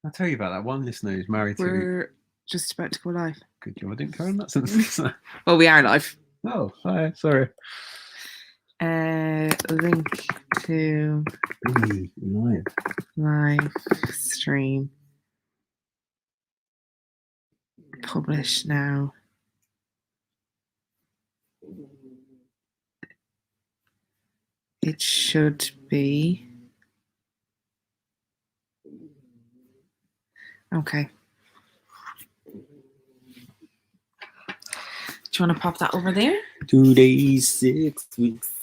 I'll tell you about that one listener who's married to. We're just about to go live. Good job, I didn't carry on that sentence. Well, we are live. Oh, hi, sorry. Link to live stream. Publish now. It should be. Okay. Do you want to pop that over there? 2 days, 6 weeks.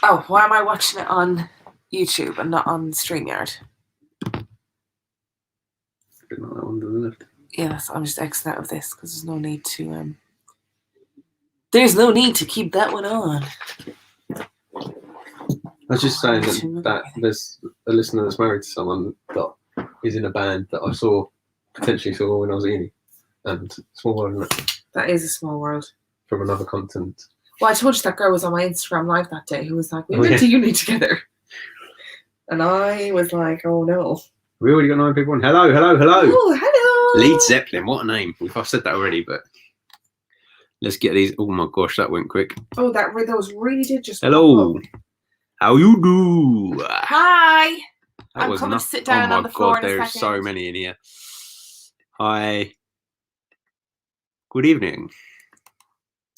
Oh, why am I watching it on YouTube and not on StreamYard? Yes, I'm just exiting out of this because there's no need to. There's no need to keep that one on. I was just saying that there's a listener that's married to someone that is in a band that I potentially saw when I was at uni. And small world, isn't it? That is a small world. From another continent. Well, I told you that girl was on my Instagram live that day who was like, we went to uni together. And I was like, oh no. We already got 9 people on. Hello. Oh, hello. Lead Zeppelin, what a name. I've said that already, but let's get these. Oh my gosh, that went quick. Oh, those really did just. Hello. How you do? Hi. I'm coming to sit down on the floor. Oh my god, there's so many in here. Hi. Good evening.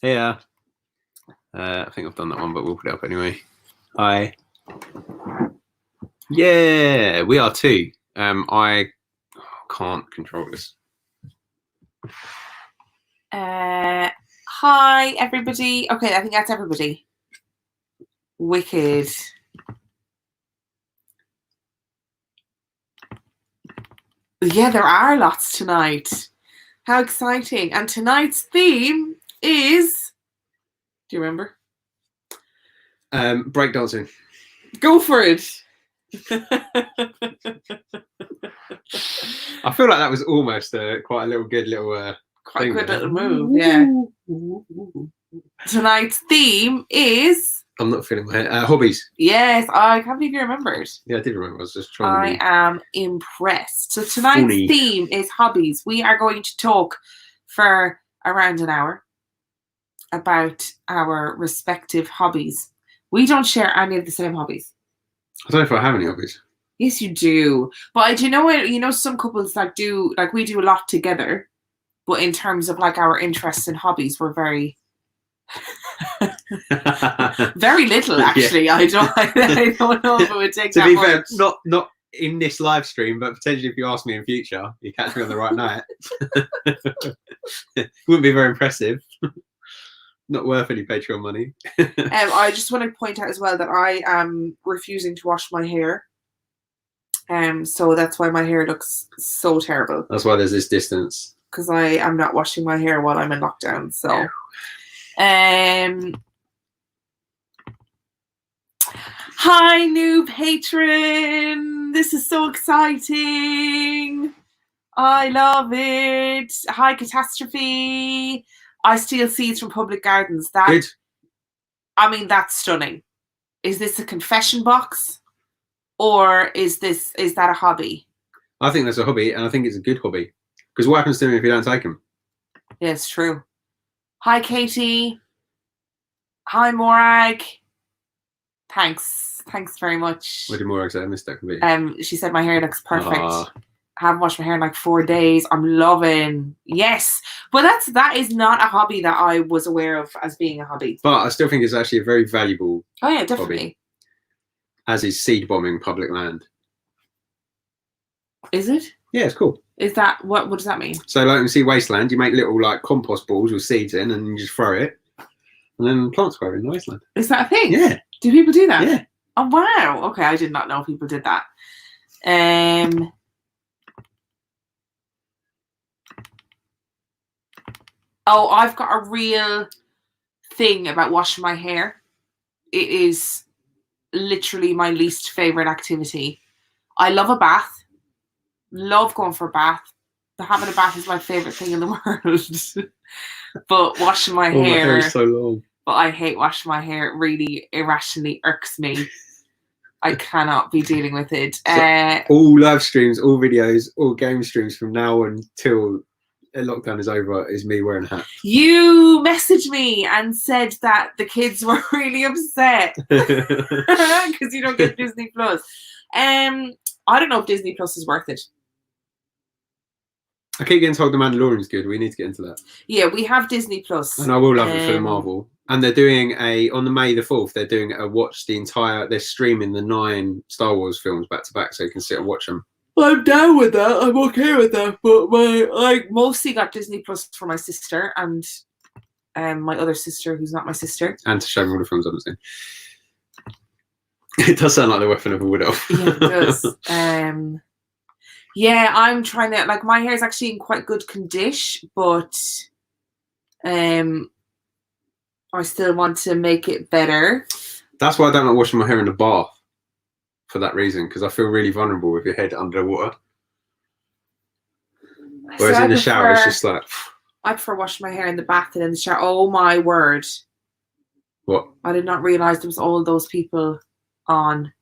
Yeah. I think I've done that one, but we'll put it up anyway. Hi. Yeah, we are too. I can't control this. Hi, everybody. Okay, I think that's everybody. Wicked. Yeah, there are lots tonight. How exciting. And tonight's theme is... Do you remember? Breakdancing. Go for it. I feel like that was almost quite a good little move, yeah. Tonight's theme is... I'm not feeling my head. Hobbies. Yes, I can't believe you remembered. Yeah, I did remember. I was just trying I am impressed. So tonight's theme is hobbies. We are going to talk for around an hour about our respective hobbies. We don't share any of the same hobbies. I don't know if I have any hobbies. Yes, you do. But do you know what? You know, some couples we do a lot together, but in terms of like our interests and hobbies, we're very, very little actually. Yeah. I don't know if it would take. To that be fair, not in this live stream, but potentially if you ask me in future, you catch me on the right night. Wouldn't be very impressive. Not worth any Patreon money. I just want to point out as well that I am refusing to wash my hair. So that's why my hair looks so terrible. That's why there's this distance. Because I am not washing my hair while I'm in lockdown. So, hi, new patron. This is so exciting. I love it. Hi, Catastrophe. I steal seeds from public gardens. Good. I mean, that's stunning. Is this a confession box? Or is that a hobby? I think that's a hobby, and I think it's a good hobby. Because what happens to them if you don't take them? Yeah, it's true. Hi, Katie. Hi, Morag. Thanks very much. What did Morag say? I missed that completely. She said my hair looks perfect. I haven't washed my hair in like 4 days. I'm loving. Yes. But that is not a hobby that I was aware of as being a hobby. But I still think it's actually a very valuable definitely. Hobby. As is seed bombing public land. Is it? Yeah, it's cool. Is that what does that mean? So like in Sea Wasteland, you make little like compost balls with seeds in and you just throw it. And then plants grow in the wasteland. Is that a thing? Yeah. Do people do that? Yeah. Oh wow. Okay, I did not know people did that. Oh, I've got a real thing about washing my hair. It is literally my least favorite activity. I love a bath. Love going for a bath. Having a bath is my favorite thing in the world. But washing my hair is so long. but I hate washing my hair. It really irrationally irks me. I cannot be dealing with it. All live streams, all videos, all game streams from now until lockdown is over is me wearing a hat. You messaged me and said that the kids were really upset because you don't get Disney Plus. I don't know if Disney Plus is worth it. I keep getting told The Mandalorian's good. We need to get into that. Yeah, we have Disney Plus. And I will love it for the Marvel. And they're doing on the May the 4th, they're doing they're streaming the 9 Star Wars films back to back so you can sit and watch them. I'm down with that. I'm okay with that. But I mostly got Disney Plus for my sister and my other sister, who's not my sister. And to show me all the films I've seen. It does sound like the weapon of a widow. Yeah, it does. Yeah, I'm trying to, like, my hair is actually in quite good condition, but I still want to make it better. That's why I don't like washing my hair in the bath. For that reason, because I feel really vulnerable with your head under the water. Whereas in the shower, it's just like... I prefer washing my hair in the bath and in the shower. Oh my word. What? I did not realise there was all those people on.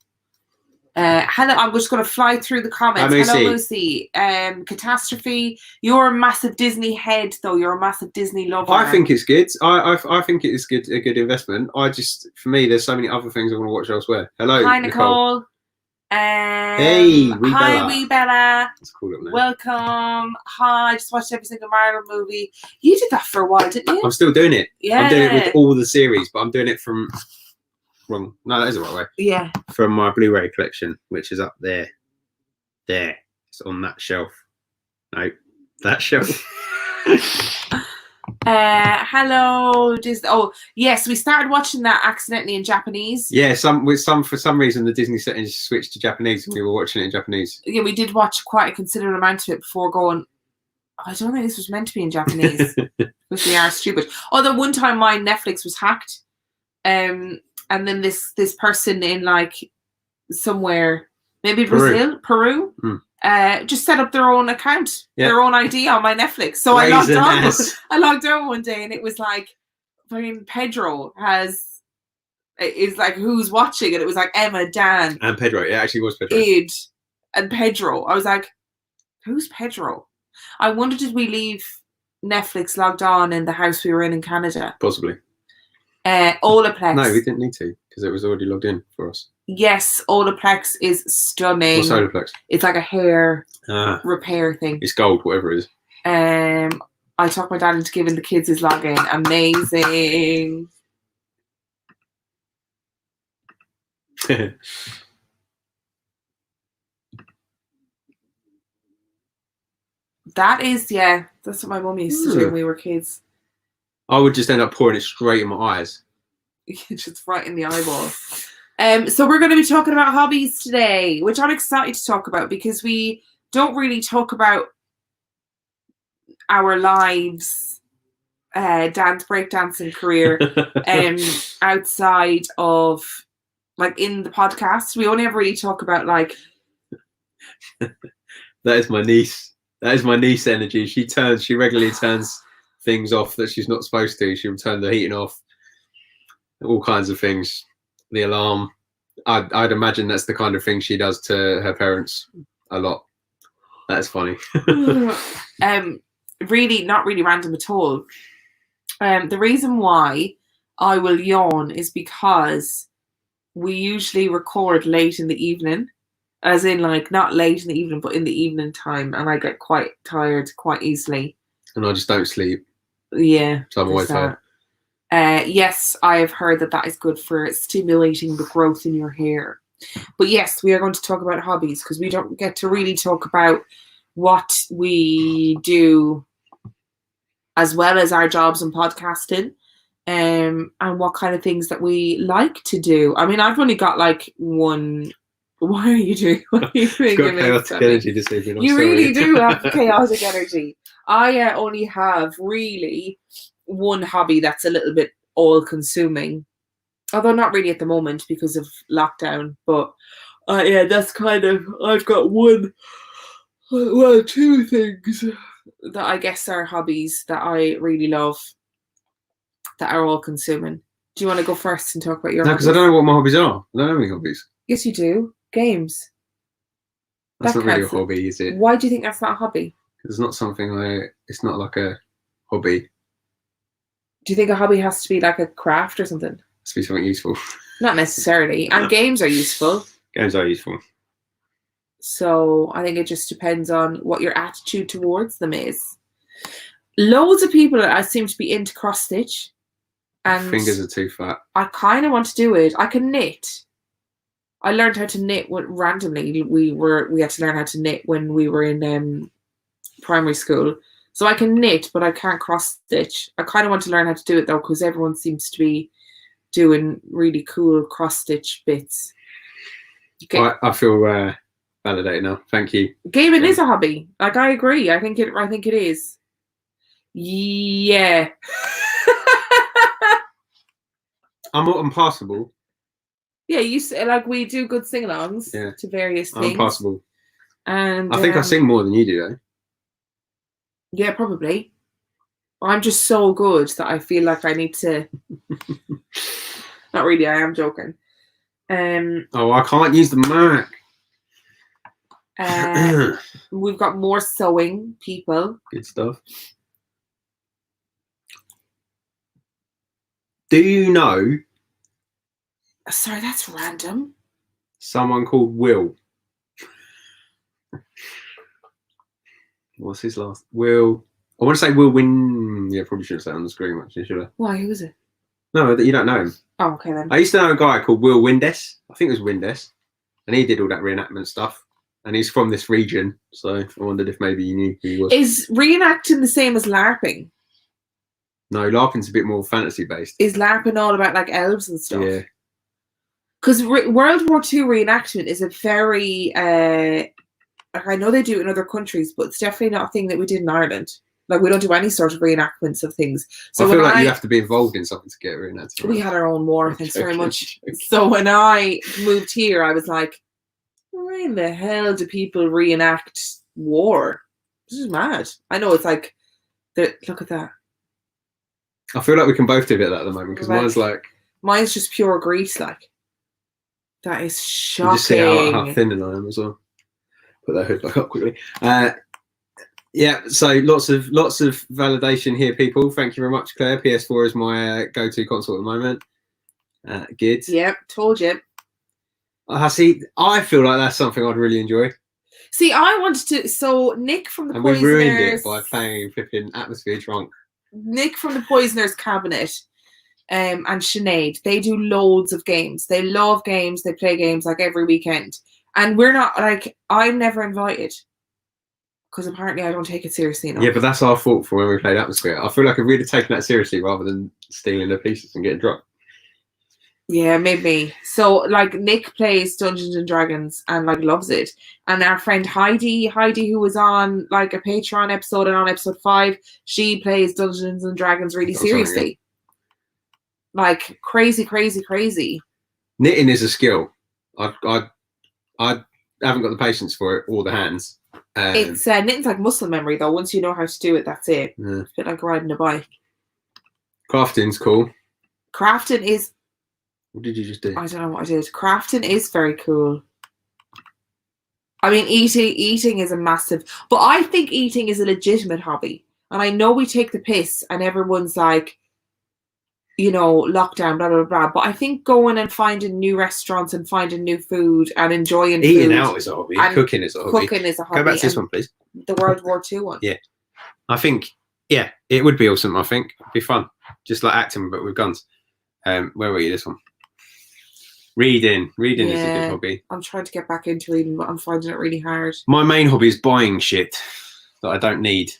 Hello, I'm just going to fly through the comments. Hello, Lucy. Catastrophe. You're a massive Disney head, though. You're a massive Disney lover. I think it's good. I think it is a good investment. For me, there's so many other things I want to watch elsewhere. Hello, hi, Nicole. Hey, Wee Bella. That's cool, isn't it? Welcome. Hi, I just watched every single Marvel movie. You did that for a while, didn't you? I'm still doing it. Yeah. I'm doing it with all the series, but I'm doing it from... Wrong. No, that is the right way. Yeah. From my Blu-ray collection, which is up there. There. It's on that shelf. No, that shelf. Hello. Oh, yes, we started watching that accidentally in Japanese. Yeah, for some reason the Disney settings switched to Japanese and we were watching it in Japanese. Yeah, we did watch quite a considerable amount of it before going, I don't think this was meant to be in Japanese. Because we are stupid. Although one time my Netflix was hacked. And then this person in like somewhere, maybe Brazil, Peru, just set up their own account, their own ID on my Netflix. So I logged on one day and it was like, fucking Pedro is like, who's watching? And it was like Emma, Dan. And Pedro. It actually was Pedro. Id and Pedro. I was like, who's Pedro? I wonder, did we leave Netflix logged on in the house we were in Canada? Possibly. Olaplex. No, we didn't need to because it was already logged in for us. Yes, Olaplex is stunning. What's Olaplex? It's like a hair repair thing. It's gold, whatever it is. I talked my dad into giving the kids his login. Amazing. That is, yeah, that's what my mum used to do when we were kids. I would just end up pouring it straight in my eyes. Just right in the eyeball. So we're going to be talking about hobbies today, which I'm excited to talk about because we don't really talk about our lives, Dan's breakdancing career, outside of, like, in the podcast. We only ever really talk about, like... That is my niece. That is my niece energy. She regularly turns things off that she's not supposed to. She'll turn the heating off, all kinds of things, the alarm. I'd imagine that's the kind of thing she does to her parents a lot. That's funny. Really not really random at all. The reason why I will yawn is because we usually record late in the evening, as in, like, not late in the evening but in the evening time, and I get quite tired quite easily and I just don't sleep. Yeah. So I'm always tired. Yes, I have heard that is good for stimulating the growth in your hair. But yes, we are going to talk about hobbies because we don't get to really talk about what we do as well as our jobs and podcasting, and what kind of things that we like to do. I mean, I've only got like one. Why are you doing? What are you doing? Got chaotic energy this evening. You really do have chaotic energy. I only have really one hobby that's a little bit all-consuming, although not really at the moment because of lockdown. But yeah, that's kind of, I've got two things that I guess are hobbies that I really love that are all-consuming. Do you want to go first and talk about your No, because I hobbies? don't know what my hobbies are. I don't have any hobbies. Yes, you do. Games. That's That not really a counts. hobby, is it? Why do you think that's not a hobby? It's not something it's not like a hobby. Do you think a hobby has to be like a craft or something? It has to be something useful. Not necessarily. And games are useful. Games are useful. So I think it just depends on what your attitude towards them is. Loads of people seem to be into cross stitch. And Fingers are too fat. I kind of want to do it. I can knit. I learned how to knit randomly. We had to learn how to knit when we were in primary school. So I can knit, but I can't cross stitch. I kind of want to learn how to do it though, because everyone seems to be doing really cool cross stitch bits. Okay. I feel validated now. Thank you. Gaming is a hobby. Like, I agree. I think it is. Yeah. I'm passable. Yeah, like we do good sing-alongs to various things. I'm passable. And I think I sing more than you do, though. Yeah, probably. I'm just so good that I feel like I need to. Not really. I am joking. Oh, I can't use the Mac. We've got more sewing people. Good stuff. Do you know? Sorry, that's random. Someone called Will. What's his last? Will. I want to say Will Win. Yeah, probably shouldn't say it on the screen, actually, should I? Why? Who is it? No, you don't know him. Oh, okay then. I used to know a guy called Will Windes. I think it was Windes. And he did all that reenactment stuff. And he's from this region. So I wondered if maybe you knew who he was. Is reenacting the same as LARPing? No, LARPing's a bit more fantasy based. Is LARPing all about like elves and stuff? Yeah. Because World War II reenactment is a very, I know they do it in other countries, but it's definitely not a thing that we did in Ireland. Like, we don't do any sort of reenactments of things. So I feel like you have to be involved in something to get reenacted. We had our own war, thanks very much. So when I moved here, I was like, why in the hell do people reenact war? This is mad. I know, it's like, look at that. I feel like we can both do a bit of that at the moment, because mine's just pure grease, like. That is shocking. You just see how thin I am as well. Put that hood back up quickly. Yeah, so lots of validation here, people. Thank you very much, Claire. PS4 is my go-to console at the moment. Good. Yep, told you. I see. I feel like that's something I'd really enjoy. See, I wanted to. So Nick from the Poisoners. We ruined it by playing flipping Atmosphere Drunk. Nick from the Poisoners Cabinet. And Sinead, they do loads of games. They love games. They play games like every weekend. And we're not like, I'm never invited because apparently I don't take it seriously enough. Yeah, but that's our fault for when we played Atmosphere. I feel like if we'd have taken that seriously rather than stealing the pieces and getting drunk. Yeah, maybe. So like Nick plays Dungeons and Dragons and like loves it. And our friend Heidi, who was on like a Patreon episode and on episode 5, she plays Dungeons and Dragons really seriously. Sorry, yeah. Like crazy. Knitting is a skill. I haven't got the patience for it or the hands. It's knitting's like muscle memory though. Once you know how to do it, that's it. Yeah. It's a bit like riding a bike. Crafting's cool. Crafting is. What did you just do? I don't know what I did. Crafting is very cool. I mean, eating is a massive. But I think eating is a legitimate hobby, and I know we take the piss, and everyone's like, you know, lockdown, blah, blah, blah. But I think going and finding new restaurants and finding new food and enjoying eating food out is a hobby. Cooking is a hobby. Cooking is a hobby. Go back to this one, please. The World War II one. Yeah. I think, yeah, it would be awesome, I think. It'd be fun. Just like acting, but with guns. Where were you, this one? Reading. Reading is a good hobby. I'm trying to get back into reading, but I'm finding it really hard. My main hobby is buying shit that I don't need.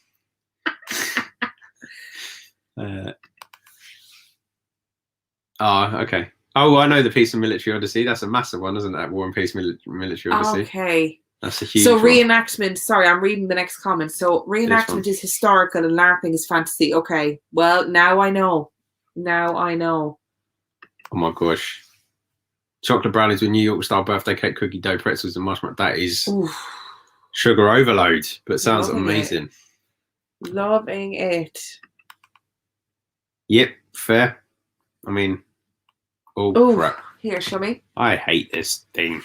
Okay. Oh, I know the Peace and Military Odyssey. That's a massive one, isn't it? War and Peace Military Odyssey. Okay. That's a huge one. So reenactment, sorry, I'm reading the next comment. So reenactment is historical and LARPing is fantasy. Okay. Well, now I know. Oh my gosh. Chocolate brownies with New York style birthday cake, cookie dough, pretzels and marshmallow. That is sugar overload, but sounds amazing. Loving it. Yep, fair. I mean, Oh, Oh, crap. here, show me. I hate this thing.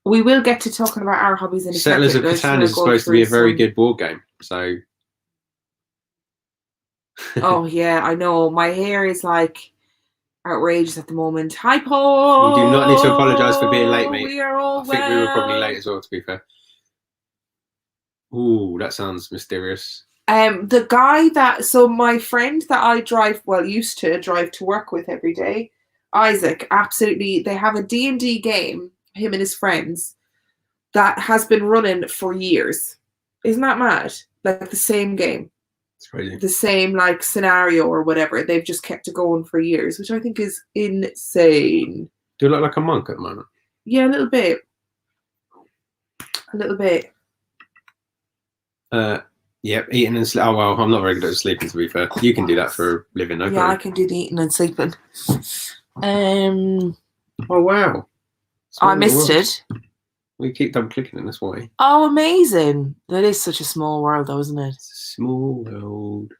We will get to talking about our hobbies in a Settlers of second. I just Catan wanna is go supposed to be a through very some- good board game. So, Oh yeah, I know. My hair is like outrageous at the moment. Hi, Paul. you do not need to apologise for being late, mate. We are all I think we were probably well. late as well, to be fair. Ooh, that sounds mysterious. The guy that my friend that I used to drive to work with every day, Isaac, absolutely. They have a D&D game, him and his friends, that has been running for years. Isn't that mad? Like the same game. It's crazy. The same like scenario or whatever. They've just kept it going for years, which I think is insane. Do you look like a monk at the moment? Yeah, a little bit. A little bit. Yep, eating and sleeping. Oh, well, I'm not very good at sleeping, to be fair. You can do that for a living, no Yeah, I problem. can do the eating and sleeping. Oh, wow. I missed it. We keep double clicking in this way. Oh, amazing. That is such a small world, though, isn't it? It's a small world.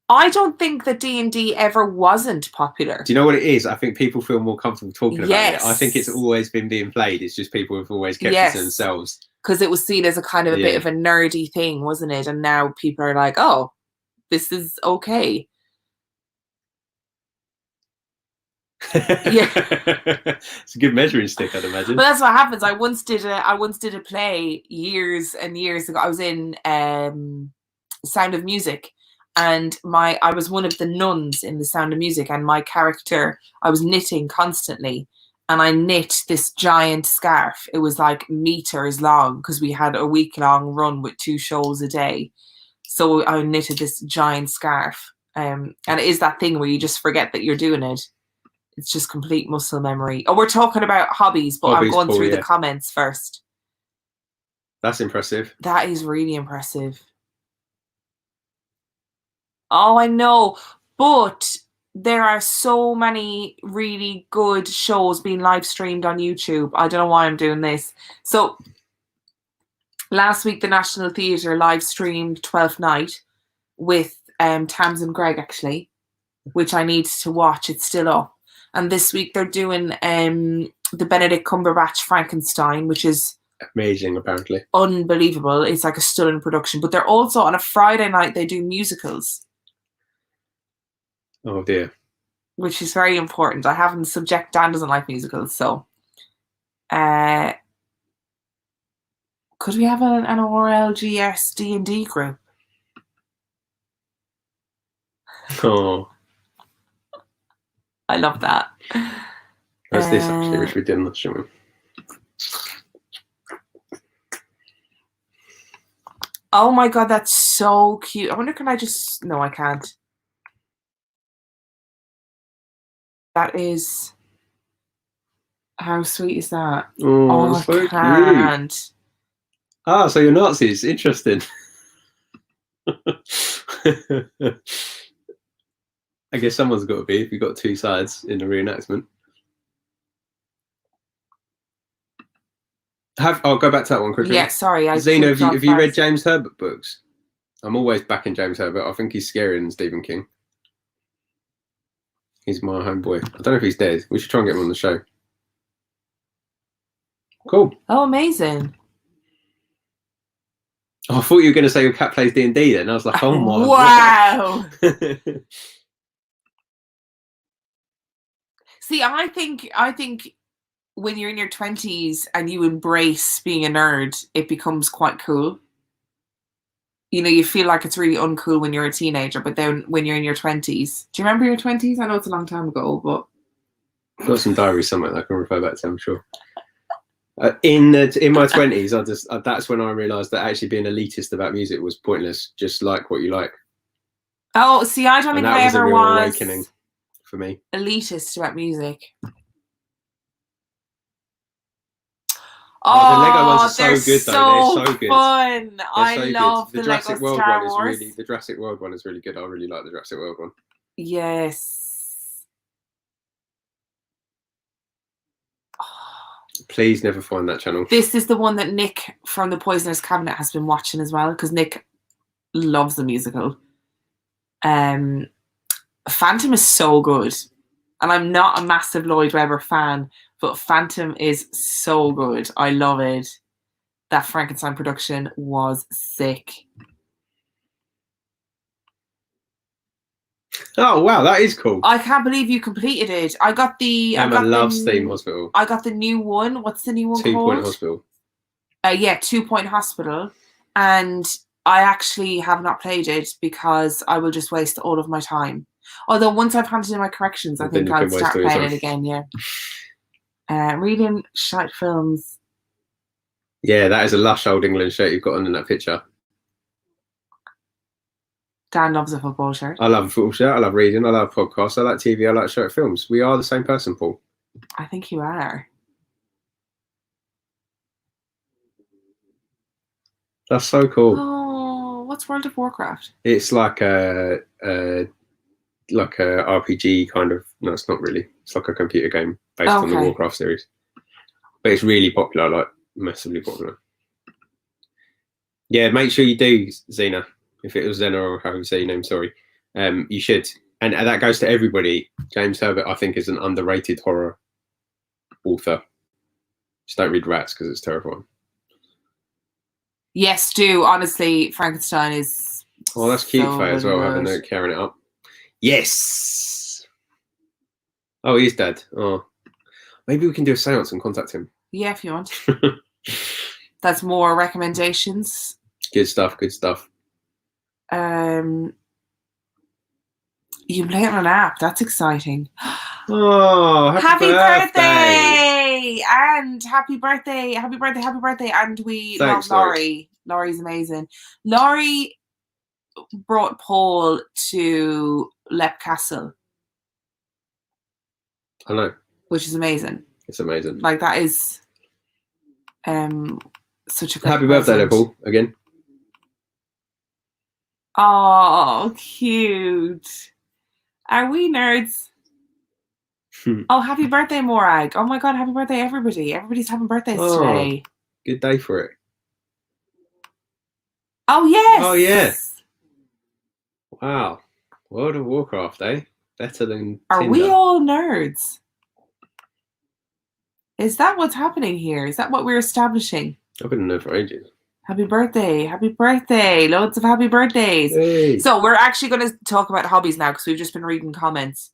I don't think that D&D ever wasn't popular. Do you know what it is? I think people feel more comfortable talking about Yes. it. I think it's always been being played. It's just people have always kept Yes. it to themselves. Because it was seen as a kind of a bit Yeah. of a nerdy thing, wasn't it? And now people are like, oh, this is okay. It's a good measuring stick, I'd imagine. But that's what happens. I once did a play years and years ago. I was in Sound of Music, and I was one of the nuns in the Sound of Music, and my character, I was knitting constantly, and I knit this giant scarf. It was like meters long because we had a week-long run with 2 shows a day. So I knitted this giant scarf, and it is that thing where you just forget that you're doing it. It's just complete muscle memory. Oh, we're talking about hobbies, but Hobbies, I'm going Paul, through yeah. the comments first. That's impressive. That is really impressive. Oh, I know. But there are so many really good shows being live streamed on YouTube. I don't know why I'm doing this. So last week, the National Theatre live streamed 12th Night with Tams and Greg, actually, which I need to watch. It's still up. And this week they're doing the Benedict Cumberbatch Frankenstein, which is Amazing, apparently. unbelievable. It's like a stunning production. But they're also on a Friday night, they do musicals, Oh, dear. which is very important. Dan doesn't like musicals, so could we have an RLGS D&D group? Oh, I love that. that's this, actually, which we didn't, shouldn't we? Oh my god, that's so cute. I wonder, can I just... No, I can't. That is... How sweet is that? Oh, I so cute. can't. Ah, so you're Nazis. Interesting. I guess someone's got to be if you've got 2 sides in a reenactment. I'll go back to that one quickly. Yeah, sorry. Zena, clicked on have you read fast. James Herbert books? I'm always backing James Herbert. I think he's scarier than Stephen King. He's my homeboy. I don't know if he's dead. We should try and get him on the show. Cool. Oh, amazing. Oh, I thought you were going to say your cat plays D&D then. I was like, oh my Wow. God. See, I think when you're in your 20s and you embrace being a nerd, it becomes quite cool. You know, you feel like it's really uncool when you're a teenager, but then when you're in your 20s, do you remember your 20s? I know it's a long time ago, but I've got some diaries somewhere that I can refer back to, I'm sure. In my 20s, that's when I realised that actually being elitist about music was pointless. Just like what you like. oh, see, I don't And think that I was a ever real was awakening for me. elitist about music. Oh, the Lego ones are so they're good, though. They're so good. Fun. They're I so good. love The the Jurassic Lego World Star one Wars. is really, the Jurassic World one is really good. I really like the Jurassic World one. Yes. Please never find that channel. This is the one that Nick from the Poisoner's Cabinet has been watching as well, because Nick loves the musical. Phantom is so good. And I'm not a massive Lloyd Webber fan, but Phantom is so good. I love it. That Frankenstein production was sick. Oh wow, that is cool. I can't believe you completed it. I got the. Emma loves Theme Hospital. I got the new one. What's the new one 2 called? Point Hospital. Yeah, 2 Point Hospital. And I actually have not played it because I will just waste all of my time. Although once I've handed in my corrections, I think I'll start playing it again. Yeah. Reading shite films. Yeah, that is a lush old England shirt you've got on in that picture. Dan loves a football shirt. I love a football shirt. I love reading. I love podcasts. I like TV. I like short films. We are the same person, Paul. I think you are. That's so cool. Oh, what's World of Warcraft? It's like a RPG kind of. No, it's not really. It's like a computer game based on the Warcraft series. But it's really popular, like massively popular. Yeah, make sure you do, Xena. If it was Xena or how you say your name, sorry. You should. And that goes to everybody. James Herbert, I think, is an underrated horror author. Just don't read Rats because it's terrifying. Yes, do. Honestly, Frankenstein is. Oh, that's cute, so Faye, as well, having good. it, carrying it up. Yes! Oh, he is dead. Oh. Maybe we can do a seance and contact him. Yeah, if you want. That's more recommendations. Good stuff, good stuff. You can play it on an app. That's exciting. Oh, happy birthday! And happy birthday. And we Thanks, love Laurie. Laurie's amazing. Laurie brought Paul to Lep Castle. I know. Which is amazing. It's amazing. Like, that is such a great Happy birthday, present. Paul, again. Oh, cute. Are we nerds? Oh, happy birthday, Morag. Oh my god, happy birthday, everybody. Everybody's having birthdays today. Good day for it. Oh, yes. Oh, yeah. Wow. World of Warcraft, eh? Better than Are Tinder. we all nerds? Is that what's happening here? Is that what we're establishing? I've been in there for ages. Happy birthday. Happy birthday. Loads of happy birthdays. Hey. So we're actually going to talk about hobbies now because we've just been reading comments.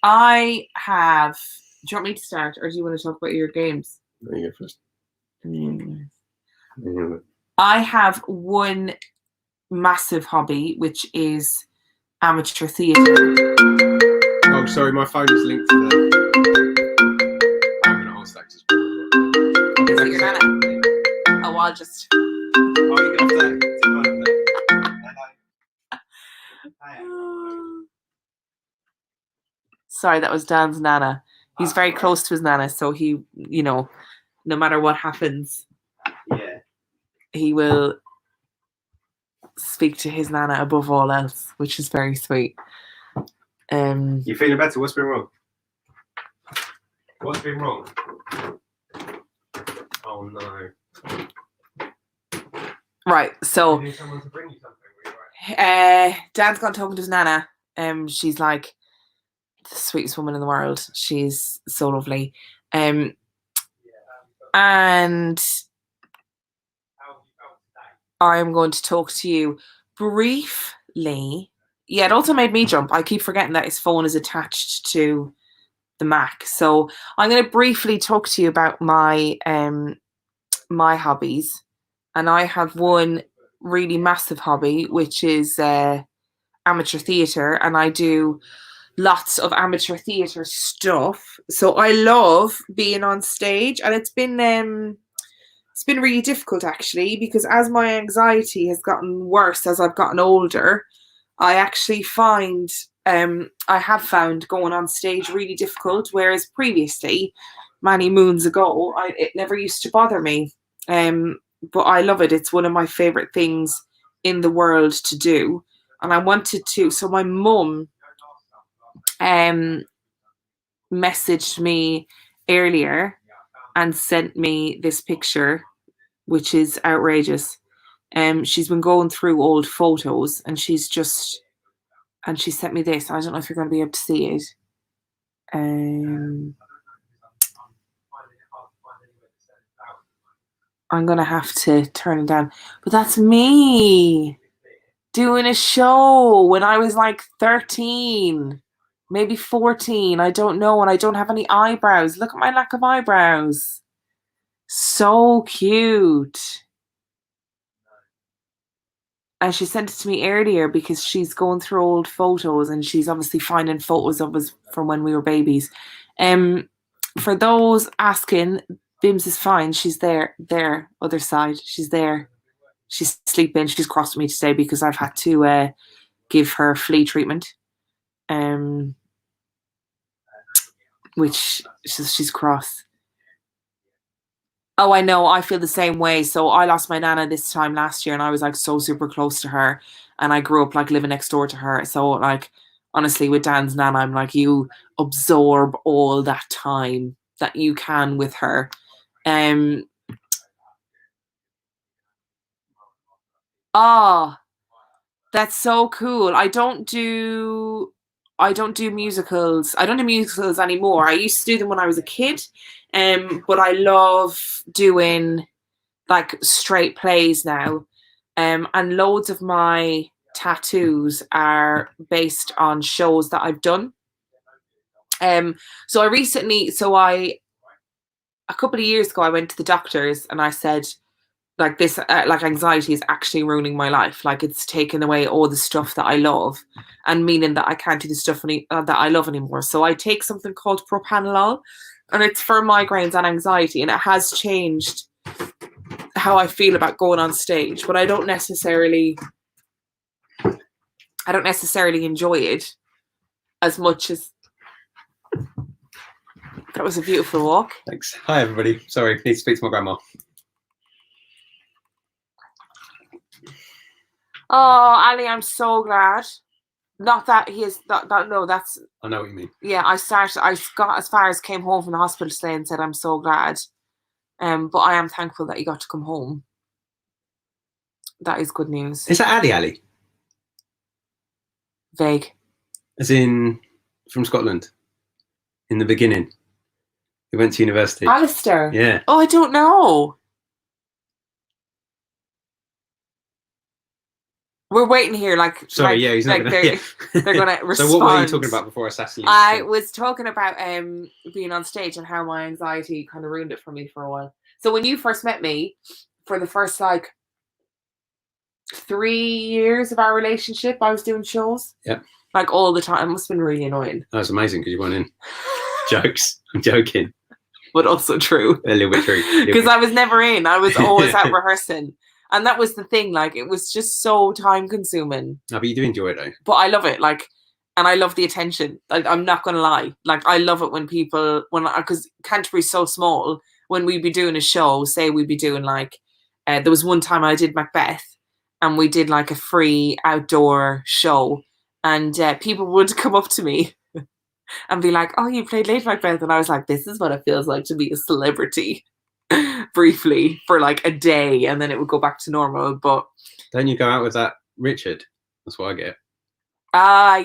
I have... Do you want me to start or do you want to talk about your games? No, you go first. I have one massive hobby, which is amateur theatre. Oh, sorry, my phone is linked to the... I'm going to ask that just... Is it your nana? Oh, I'll just... Oh, you're going to have to... Sorry, that was Dan's nana. He's very close to his nana, so he, you know, no matter what happens, Yeah. he will speak to his nana above all else, which is very sweet. You feeling better? What's been wrong? What's been wrong? Oh no. Right, so You need someone to bring you something. Were you right? Dan's gone talking to his nana. She's like the sweetest woman in the world. She's so lovely. And I'm going to talk to you briefly. Yeah, it also made me jump. I keep forgetting that his phone is attached to the Mac. So I'm going to briefly talk to you about my my hobbies. And I have one really massive hobby, which is amateur theatre. And I do lots of amateur theatre stuff. So I love being on stage. And it's been really difficult, actually, because as my anxiety has gotten worse as I've gotten older, I actually find I have found going on stage really difficult, whereas previously, many moons ago, it never used to bother me. But I love it. It's one of my favorite things in the world to do. And I wanted to, so my mum messaged me earlier and sent me this picture, which is outrageous. She's been going through old photos, and she sent me this. I don't know if you're going to be able to see it. I'm going to have to turn it down. But that's me doing a show when I was like 13, maybe 14. I don't know. And I don't have any eyebrows. Look at my lack of eyebrows. So cute. And she sent it to me earlier because she's going through old photos and she's obviously finding photos of us from when we were babies. For those asking, Bims is fine. She's there, other side. She's there. She's sleeping. She's crossed me today because I've had to give her flea treatment. Which she's cross. Oh, I know. I feel the same way. So I lost my nana this time last year and I was like so super close to her. And I grew up like living next door to her. So like, honestly, with Dan's nana, I'm like, you absorb all that time that you can with her. Oh, that's so cool. I don't do musicals. I don't do musicals anymore. I used to do them when I was a kid. But I love doing like straight plays now. And loads of my tattoos are based on shows that I've done. So a couple of years ago, I went to the doctors and I said, like this, like anxiety is actually ruining my life. Like it's taken away all the stuff that I love and meaning that I can't do the stuff that I love anymore. So I take something called propranolol. And it's for migraines and anxiety, and it has changed how I feel about going on stage. But I don't necessarily enjoy it as much as. That was a beautiful walk. Thanks. Hi, everybody. Sorry, need to speak to my grandma. Oh, Ali, I'm so glad. Not that he is that no, that's. I know what you mean. Yeah, I got as far as came home from the hospital today and said I'm so glad. But I am thankful that you got to come home. That is good news. Is that Ali? Vague. As in from Scotland. In the beginning. He went to university. Alistair. Yeah. Oh, I don't know. We're waiting here, like. Sorry, like, yeah, he's not like gonna. they're gonna respond. So what were you talking about before Assassin? I was talking about being on stage and how my anxiety kind of ruined it for me for a while. So when you first met me, for the first like 3 years of our relationship, I was doing shows. Yeah. Like all the time. It must have been really annoying. That was amazing because you weren't in. Jokes. I'm joking. But also true. A little bit true. Because I was never in. I was always out rehearsing. And that was the thing, like, it was just so time consuming. No, but you do enjoy it though. But I love it, like, and I love the attention. Like, I'm not going to lie. Like, I love it when people, because Canterbury's so small, when we'd be doing a show, say we'd be doing like, there was one time I did Macbeth and we did like a free outdoor show and people would come up to me and be like, oh, you played Lady Macbeth. And I was like, this is what it feels like to be a celebrity. Briefly for like a day and then it would go back to normal. But don't you go out with that Richard? That's what I get.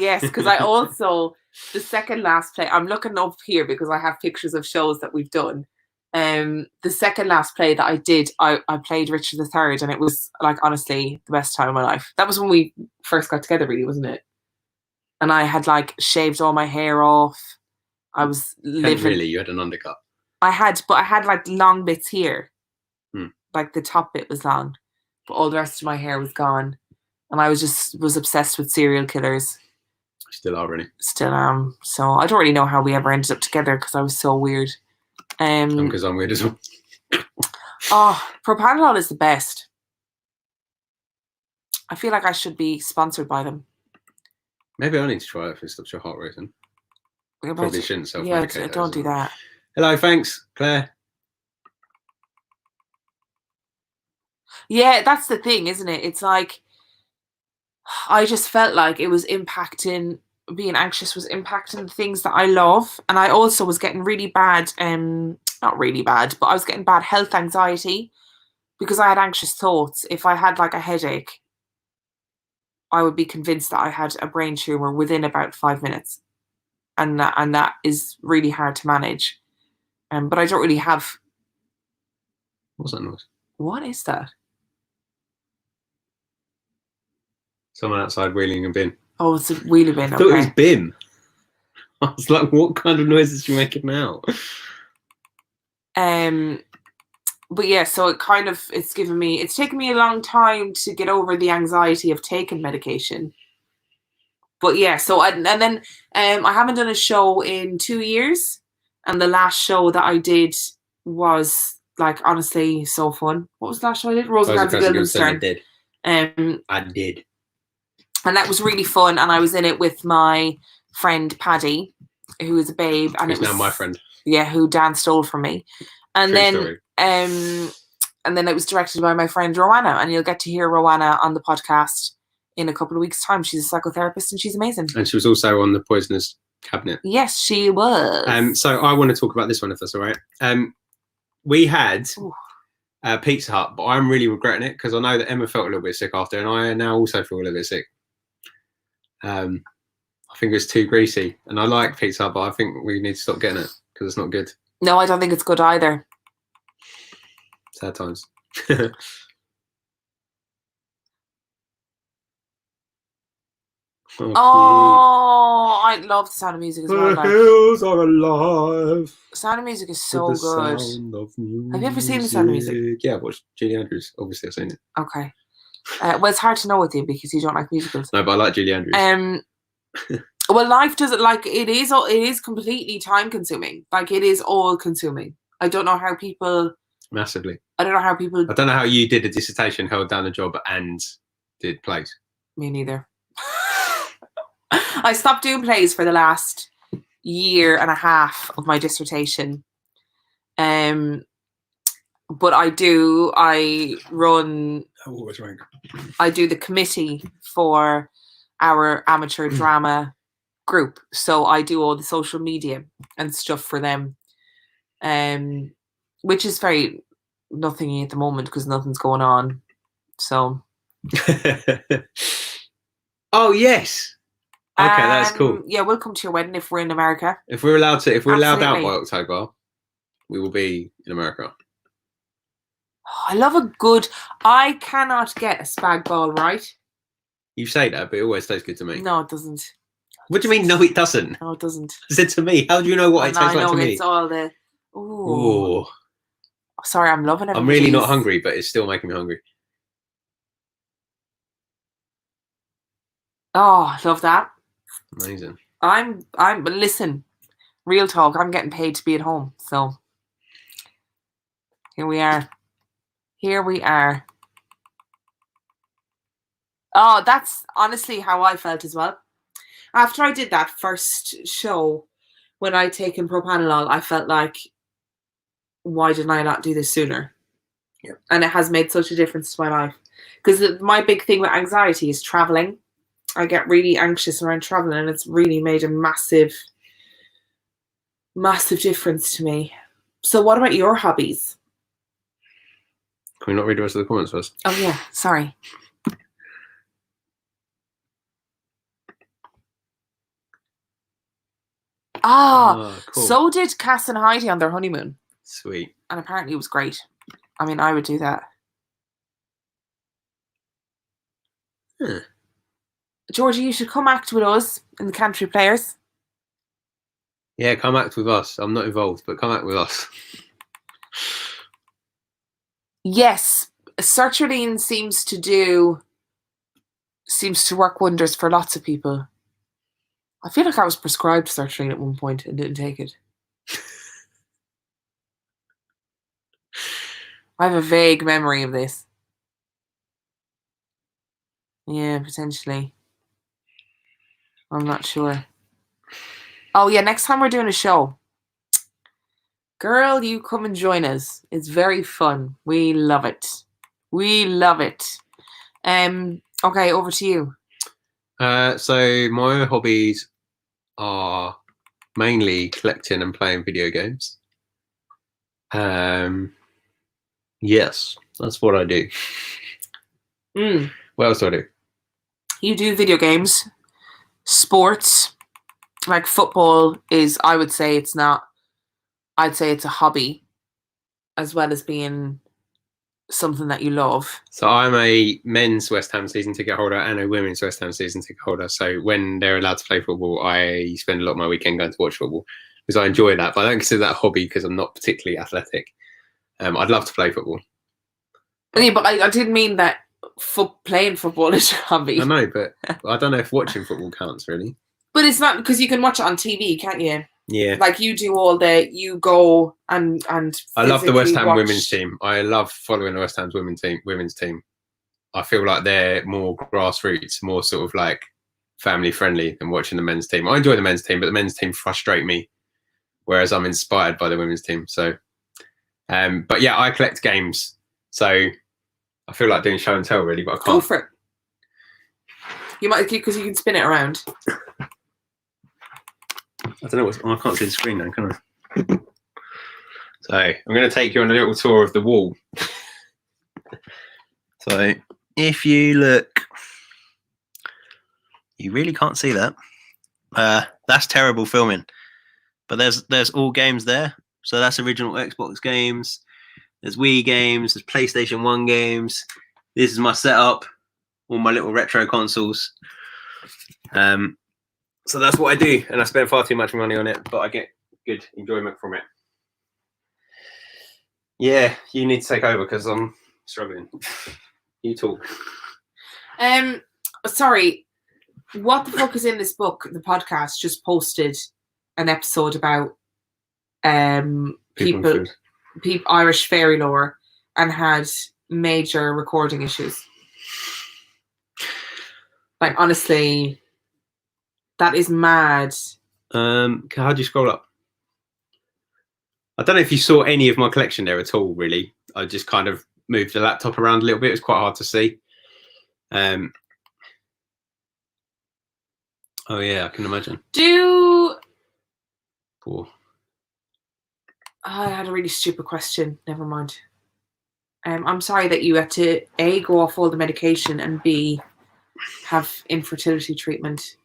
Yes, because I also the second last play, I'm looking up here because I have pictures of shows that we've done. The second last play that I did, I played Richard III and it was like honestly the best time of my life. That was when we first got together, really, wasn't it? And I had like shaved all my hair off. I was living. Really, you had an undercut. I had like long bits here. Hmm. Like the top bit was long, but all the rest of my hair was gone. And I was obsessed with serial killers. Still are, really. Still am. So I don't really know how we ever ended up together because I was so weird. Because I'm weird as well. Oh, propranolol is the best. I feel like I should be sponsored by them. Maybe I need to try it if it stops your heart racing. Probably shouldn't self-medicate. Yeah, don't do that. Hello, thanks, Claire. Yeah, that's the thing, isn't it? It's like, I just felt like it was impacting, being anxious was impacting the things that I love. And I also was getting really bad, not really bad, but I was getting bad health anxiety. because I had anxious thoughts. If I had like a headache, I would be convinced that I had a brain tumor within about 5 minutes, and that is really hard to manage. But I don't really have. What's that noise? What is that? Someone outside wheeling a bin. Oh, it's a wheelie bin. I thought it was Okay. Bim. I was like, what kind of noise is she making now? But yeah, so it's taken me a long time to get over the anxiety of taking medication. But yeah, so I haven't done a show in 2 years, and the last show that I did was like honestly so fun. What was the last show I did? Rosencrantz and Guildenstern. I did. And that was really fun, and I was in it with my friend Paddy, who is a babe, and Who's it was now my friend. Yeah, who Dan stole from me. And True then story. and then it was directed by my friend Rowana, and you'll get to hear Rowana on the podcast in a couple of weeks' time. She's a psychotherapist and she's amazing. And she was also on the Poisonous Cabinet. Yes, she was. So I want to talk about this one, if that's all right. We had Pizza Hut, but I'm really regretting it because I know that Emma felt a little bit sick after, and I now also feel a little bit sick. I think it's too greasy, and I like Pizza Hut, but I think we need to stop getting it because it's not good. No, I don't think it's good either. Sad times. Oh, I love the Sound of Music as well. The Like, hills are alive. Sound of Music is so with the good. sound of Have you ever seen the Sound of Music? Yeah, I've watched Julie Andrews. Obviously, I've seen it. Okay. Well, it's hard to know with you because you don't like musicals. No, but I like Julie Andrews. Well, life doesn't it is completely time consuming. Like it is all consuming. I don't know how people. Massively. I don't know how people. I don't know how you did a dissertation, held down a job, and did plays. Me neither. I stopped doing plays for the last year and a half of my dissertation. But I do the committee for our amateur drama group. So I do all the social media and stuff for them. Which is very nothingy at the moment because nothing's going on. So oh yes. Okay, that's cool. Yeah, we'll come to your wedding if we're in America. If we're allowed out Absolutely. by October, we will be in America. Oh, I cannot get a spag bol right. You say that, but it always tastes good to me. No, it doesn't. What do you mean? No, it doesn't. No, it doesn't. Is it to me? How do you know what it tastes like to me? It's all the. Ooh. Ooh. Sorry, I'm loving it. I'm really not hungry, but it's still making me hungry. Oh, love that. Amazing. But listen, real talk, I'm getting paid to be at home. So here we are. Oh, that's honestly how I felt as well. After I did that first show, when I'd taken propranolol, I felt like, why didn't I not do this sooner? Yeah. And it has made such a difference to my life. Because my big thing with anxiety is traveling. I get really anxious around traveling, and it's really made a massive, massive difference to me. So what about your hobbies? Can we not read the rest of the comments first? Oh yeah, sorry. Cool. So did Cass and Heidi on their honeymoon. Sweet. And apparently it was great. I mean, I would do that. Huh. Georgie, you should come act with us in the Country Players. Yeah, come act with us. I'm not involved, but come act with us. Yes, sertraline seems to work wonders for lots of people. I feel like I was prescribed sertraline at one point and didn't take it. I have a vague memory of this. Yeah, potentially. I'm not sure. Oh yeah, next time we're doing a show. Girl, you come and join us. It's very fun. We love it. Okay, over to you. So my hobbies are mainly collecting and playing video games. Yes, That's what I do. Mm. What else do I do? You do video games, sports, like football is, I would say it's not, I'd say it's a hobby as well as being something that you love. So I'm a men's West Ham season ticket holder and a women's West Ham season ticket holder. So when they're allowed to play football, I spend a lot of my weekend going to watch football because I enjoy that. But I don't consider that a hobby because I'm not particularly athletic. I'd love to play football. Yeah, but I didn't mean that playing football is your hobby. I know, but I don't know if watching football counts really. But it's not, because you can watch it on TV, can't you? Yeah. Like you do all day, you go and I love the West Ham watch. women's team. I love following the West Ham's women's team. I feel like they're more grassroots, more sort of like family friendly than watching the men's team. I enjoy the men's team, but the men's team frustrate me, whereas I'm inspired by the women's team. So, but yeah, I collect games. So I feel like doing show and tell really, but I can't. Go for it. You might, because you can spin it around. I don't know what's. Oh, I can't see the screen now, can I? So I'm going to take you on a little tour of the wall. So if you look, you really can't see that. That's terrible filming. But there's all games there. So that's original Xbox games. There's Wii games. There's PlayStation 1 games. This is my setup. All my little retro consoles. So that's what I do, and I spend far too much money on it, but I get good enjoyment from it. Yeah, you need to take over because I'm struggling. You talk. Sorry, what the fuck is in this book? The podcast just posted an episode about people Irish fairy lore and had major recording issues. Like honestly, that is mad. How do you scroll up? I don't know if you saw any of my collection there at all, really. I just kind of moved the laptop around a little bit. It was quite hard to see. Oh, yeah, I can imagine. Poor. I had a really stupid question. Never mind. I'm sorry that you had to A, go off all the medication and B, have infertility treatment.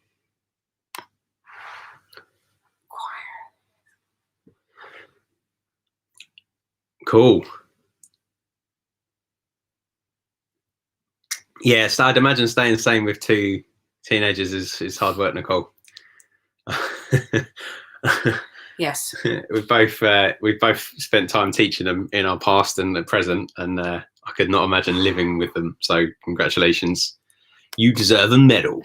Cool. Yeah, so I'd imagine staying the same with two teenagers is hard work, Nicole. Yes. We've both spent time teaching them in our past and the present, and I could not imagine living with them. So congratulations. You deserve a medal.